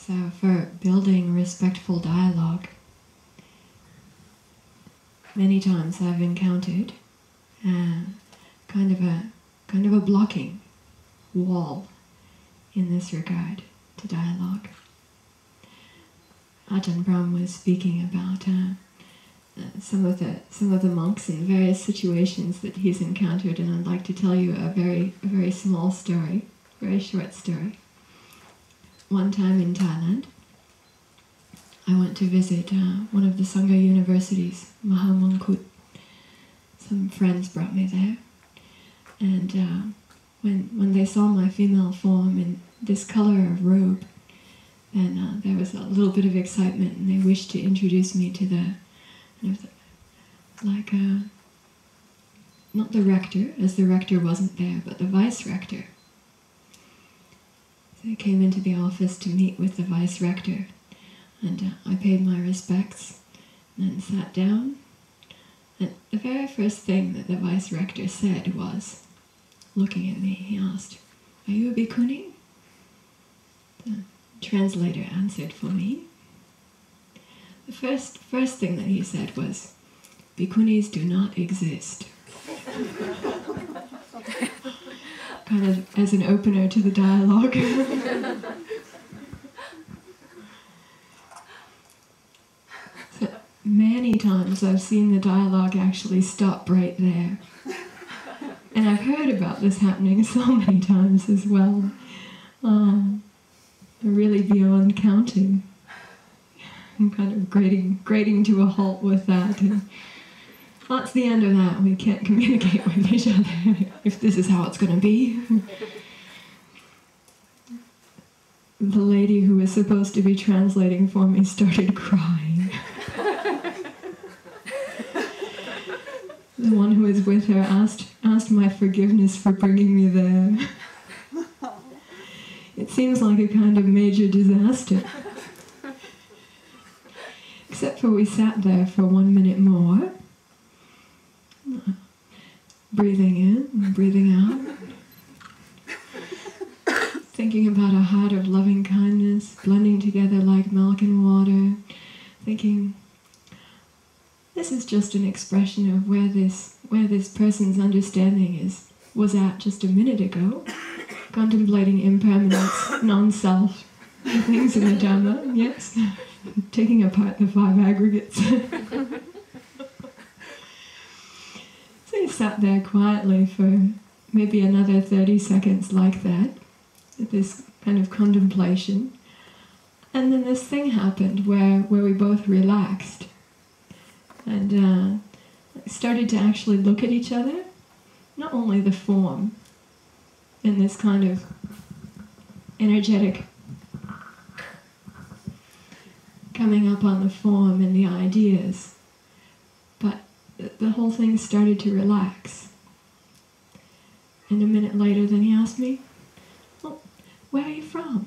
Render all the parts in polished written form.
So for building respectful dialogue, many times I've encountered kind of a blocking wall in this regard to dialogue. Ajahn Brahm was speaking about some of the monks in various situations that he's encountered, and I'd like to tell you a very small story, very short story. One time in Thailand, I went to visit one of the Sangha universities, Mahamongkut. Some friends brought me there, and when they saw my female form in this color of robe, then there was a little bit of excitement, and they wished to introduce me to not the rector, as the rector wasn't there, but the vice rector. So I came into the office to meet with the vice rector, and I paid my respects, and then sat down. And the very first thing that the vice rector said was, looking at me, he asked, "Are you a Bhikkhuni?" The translator answered for me. The first thing that he said was, "Bhikkhunis do not exist." Kind of as an opener to the dialogue. So many times I've seen the dialogue actually stop right there. And I've heard about this happening so many times as well. Really beyond counting. I'm kind of grating to a halt with that. And that's the end of that. We can't communicate with each other if this is how it's going to be. The lady who was supposed to be translating for me started crying. The one who was with her asked my forgiveness for bringing me there. It seems like a kind of major disaster. Except for we sat there for 1 minute more, breathing in and breathing out, thinking about a heart of loving kindness, blending together like milk and water, thinking, this is just an expression of where this person's understanding was at just a minute ago, contemplating impermanence, non-self, the things in the Dhamma, yes, taking apart the 5 aggregates. So he sat there quietly for maybe another 30 seconds like that, with this kind of contemplation. And then this thing happened where we both relaxed and started to actually look at each other, not only the form in this kind of energetic coming up on the form and the ideas, but the whole thing started to relax. And a minute later then he asked me, "Well, where are you from?"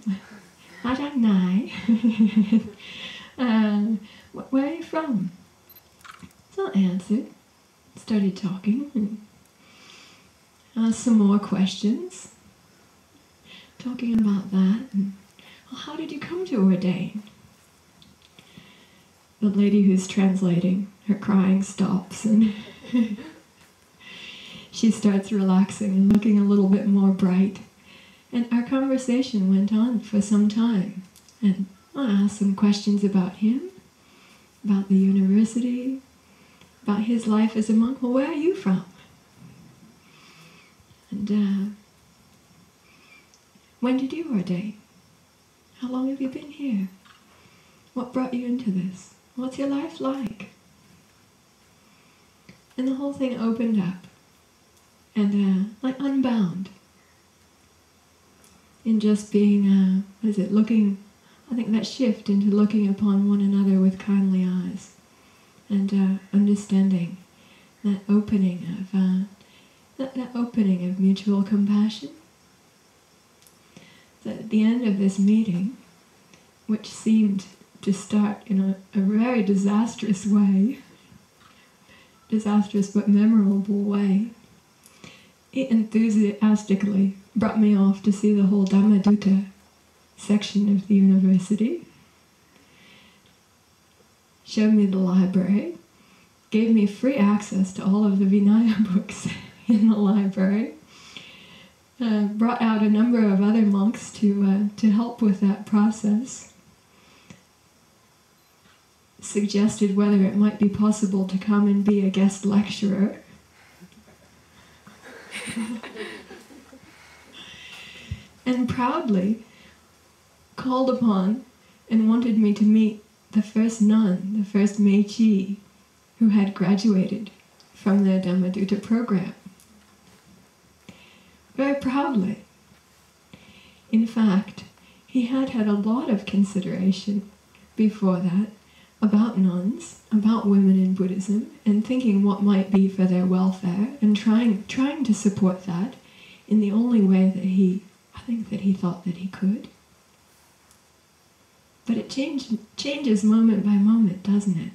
"I don't know." "Where are you from?" So I answered, started talking, and asked some more questions, talking about that, and, "Well, how did you come to ordain?" The lady who's translating, her crying stops, and she starts relaxing and looking a little bit more bright. And our conversation went on for some time, and I asked some questions about him, about the university, about his life as a monk. "Well, where are you from?" And when did you ordain? How long have you been here? What brought you into this? What's your life like? And the whole thing opened up and like unbound in just being, looking, I think that shift into looking upon one another with kindly eyes and understanding that opening of that opening of mutual compassion. So at the end of this meeting, which seemed to start in a very disastrous way, disastrous but memorable way, it enthusiastically brought me off to see the whole Dhammadutta section of the university, showed me the library, gave me free access to all of the Vinaya books in the library, brought out a number of other monks to help with that process, suggested whether it might be possible to come and be a guest lecturer. And proudly called upon and wanted me to meet the first nun, the first Meiji, who had graduated from the Dhammadutta program. Very proudly. In fact, he had had a lot of consideration before that about nuns, about women in Buddhism, and thinking what might be for their welfare, and trying to support that in the only way that he thought that he could. But it changes moment by moment, doesn't it?